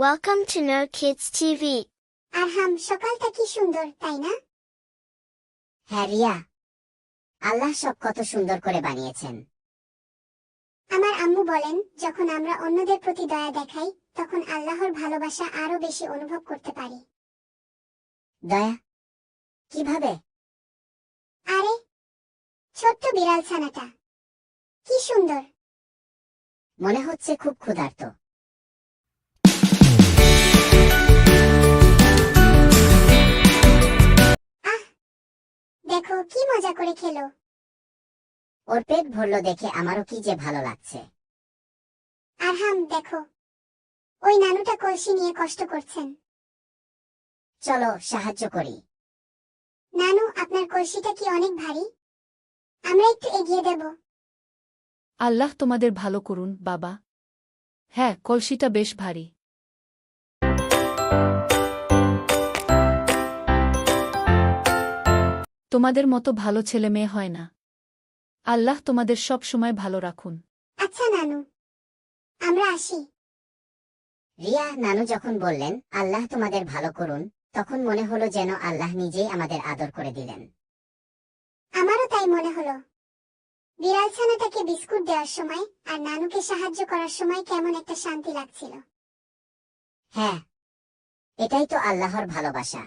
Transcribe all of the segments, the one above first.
Welcome to No Kids TV. আরহাম, সকালটা কি সুন্দর, তাই না? হ্যাঁ রিয়া, আল্লাহ সব কত সুন্দর করে বানিয়েছেন। আমার আম্মু বলেন, যখন আমরা অন্যদের প্রতি দয়া দেখাই তখন আল্লাহর ভালোবাসা আরো বেশি অনুভব করতে পারি। দয়া কিভাবে? আরে, ছোট্ট বিড়াল ছানাটা কি সুন্দর। মনে হচ্ছে খুব ক্ষুধার্ত। দেখো কি মজা করে খেলো। ওর পেট ভরল দেখে আমারও কি যে ভালো লাগছে। আরহাম, দেখো ওই নানুটা কলসি নিয়ে কষ্ট করছেন। চলো সাহায্য করি। নানু, আপনার কলসিটা কি অনেক ভারী? আমরা একটু এগিয়ে দেব। আল্লাহ তোমাদের ভালো করুন বাবা। হ্যাঁ, কলসিটা বেশ ভারী। তোমাদের মতো ভালো ছেলে মেয়ে হয় না। আল্লাহ তোমাদের সব সময় ভালো রাখুন। আচ্ছা নানু, আমরা আসি। রিয়া, নানু যখন বললেন আল্লাহ তোমাদের ভালো করুন, তখন মনে হলো যেন আল্লাহ নিজেই আমাদের আদর করে দিলেন। আমারও তাই মনে হলো। বিড়াল ছানাটাকে বিস্কুট দেওয়ার সময় আর নানুকে সাহায্য করার সময় কেমন একটা শান্তি লাগছিল। হ্যাঁ, এটাই তো আল্লাহর ভালোবাসা।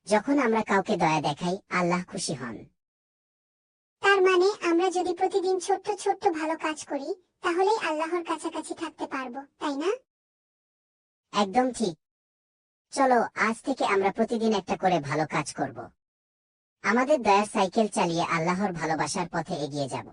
যখন আমরা কাউকে দয়া দেখাই, আল্লাহ খুশি হন। তার মানে আমরা যদি প্রতিদিন ছোট্ট ছোট্ট ভালো কাজ করি, তাহলেই আল্লাহর কাছাকাছি থাকতে পারবো, তাই না? একদম ঠিক। চলো আজ থেকে আমরা প্রতিদিন একটা করে ভালো কাজ করব। আমাদের দয়ার সাইকেল চালিয়ে আল্লাহর ভালোবাসার পথে এগিয়ে যাব।